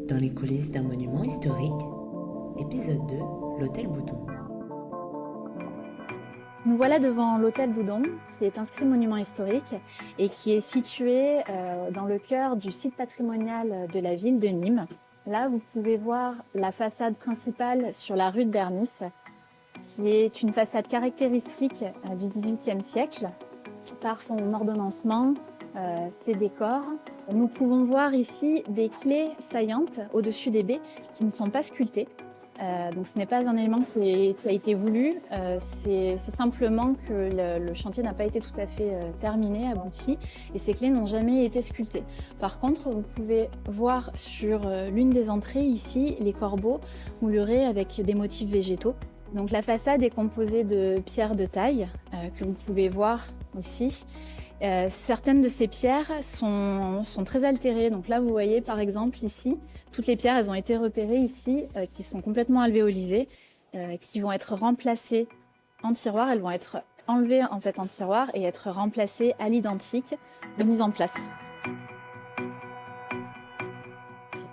Dans les coulisses d'un monument historique, épisode 2, l'hôtel Boudon. Nous voilà devant l'hôtel Boudon, qui est inscrit monument historique et qui est situé dans le cœur du site patrimonial de la ville de Nîmes. Là, vous pouvez voir la façade principale sur la rue de Bernis, qui est une façade caractéristique du XVIIIe siècle, par son ordonnancement, ses décors. Nous pouvons voir ici des clés saillantes au-dessus des baies qui ne sont pas sculptées. Donc ce n'est pas un élément qui a été voulu, c'est simplement que le chantier n'a pas été tout à fait terminé, abouti, et ces clés n'ont jamais été sculptées. Par contre, vous pouvez voir sur l'une des entrées ici les corbeaux moulurés avec des motifs végétaux. Donc la façade est composée de pierres de taille que vous pouvez voir ici. Certaines de ces pierres sont très altérées. Donc là, vous voyez par exemple ici, toutes les pierres, elles ont été repérées ici, qui sont complètement alvéolisées, qui vont être remplacées en tiroir. Elles vont être enlevées en fait en tiroir et être remplacées à l'identique, remise en place.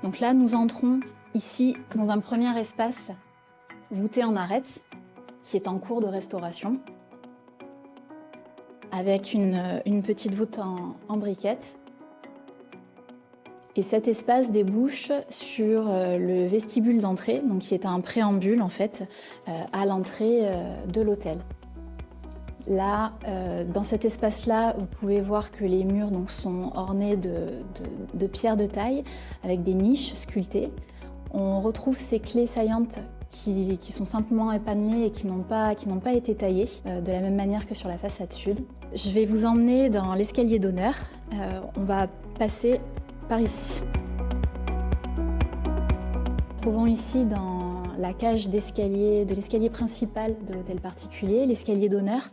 Donc là, nous entrons ici dans un premier espace voûté en arête, qui est en cours de restauration, avec une petite voûte en briquettes. Et cet espace débouche sur le vestibule d'entrée, donc qui est un préambule en fait à l'entrée de l'hôtel. Là, dans cet espace-là, vous pouvez voir que les murs donc, sont ornés de pierres de taille avec des niches sculptées. On retrouve ces clés saillantes qui sont simplement épanelées et qui n'ont pas été taillées, de la même manière que sur la façade sud. Je vais vous emmener dans l'escalier d'honneur. On va passer par ici. Nous trouvons ici dans la cage d'escalier, de l'escalier principal de l'hôtel particulier, l'escalier d'honneur,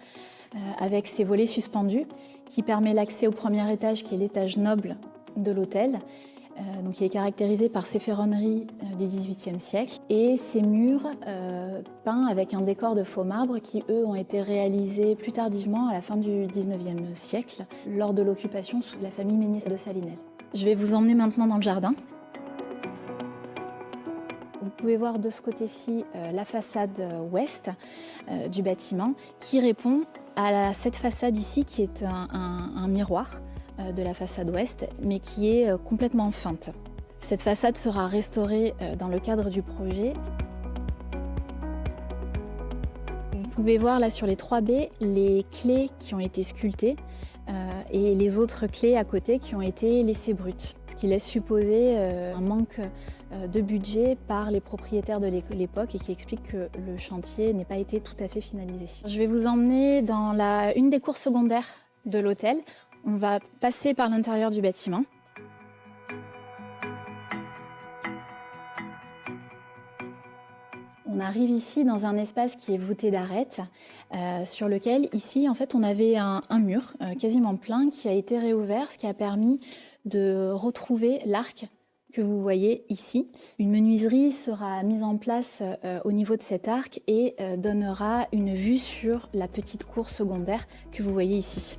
avec ses volets suspendus, qui permet l'accès au premier étage, qui est l'étage noble de l'hôtel. Donc il est caractérisé par ses ferronneries du XVIIIe siècle et ses murs peints avec un décor de faux marbre qui, eux, ont été réalisés plus tardivement, à la fin du XIXe siècle, lors de l'occupation sous la famille Méniès de Salinel. Je vais vous emmener maintenant dans le jardin. Vous pouvez voir de ce côté-ci la façade ouest du bâtiment qui répond à cette façade ici qui est un miroir de la façade ouest, mais qui est complètement feinte. Cette façade sera restaurée dans le cadre du projet. Vous pouvez voir là sur les 3 baies les clés qui ont été sculptées et les autres clés à côté qui ont été laissées brutes, ce qui laisse supposer un manque de budget par les propriétaires de l'époque et qui explique que le chantier n'ait pas été tout à fait finalisé. Je vais vous emmener dans une des cours secondaires de l'hôtel. On va passer par l'intérieur du bâtiment. On arrive ici dans un espace qui est voûté d'arêtes, sur lequel ici en fait on avait un mur quasiment plein qui a été réouvert, ce qui a permis de retrouver l'arc que vous voyez ici. Une menuiserie sera mise en place au niveau de cet arc et donnera une vue sur la petite cour secondaire que vous voyez ici.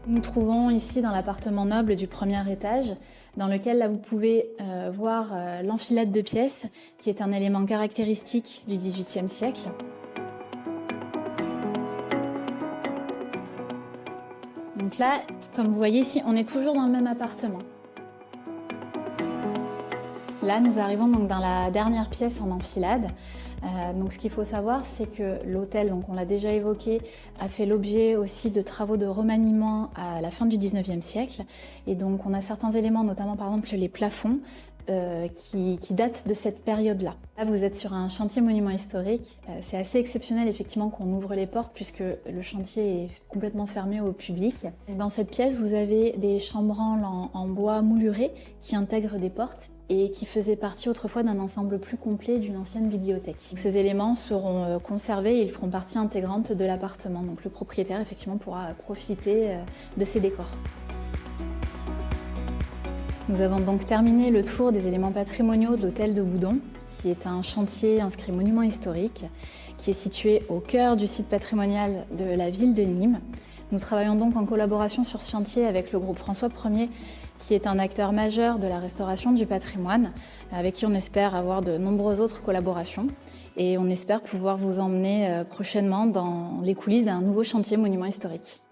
Nous nous trouvons ici dans l'appartement noble du premier étage, dans lequel là, vous pouvez voir l'enfilade de pièces, qui est un élément caractéristique du XVIIIe siècle. Donc là, comme vous voyez ici, on est toujours dans le même appartement. Là, nous arrivons donc dans la dernière pièce en enfilade. Donc, ce qu'il faut savoir, c'est que l'hôtel, donc on l'a déjà évoqué, a fait l'objet aussi de travaux de remaniement à la fin du XIXe siècle. Et donc, on a certains éléments, notamment par exemple les plafonds, qui datent de cette période-là. Là, vous êtes sur un chantier monument historique. C'est assez exceptionnel, effectivement, qu'on ouvre les portes puisque le chantier est complètement fermé au public. Dans cette pièce, vous avez des chambranles en bois mouluré qui intègrent des portes et qui faisaient partie autrefois d'un ensemble plus complet d'une ancienne bibliothèque. Donc, ces éléments seront conservés et ils feront partie intégrante de l'appartement. Donc le propriétaire, effectivement, pourra profiter de ces décors. Nous avons donc terminé le tour des éléments patrimoniaux de l'hôtel de Boudon. qui est un chantier inscrit monument historique, qui est situé au cœur du site patrimonial de la ville de Nîmes. Nous travaillons donc en collaboration sur ce chantier avec le groupe François Ier, qui est un acteur majeur de la restauration du patrimoine, avec qui on espère avoir de nombreuses autres collaborations. Et on espère pouvoir vous emmener prochainement dans les coulisses d'un nouveau chantier monument historique.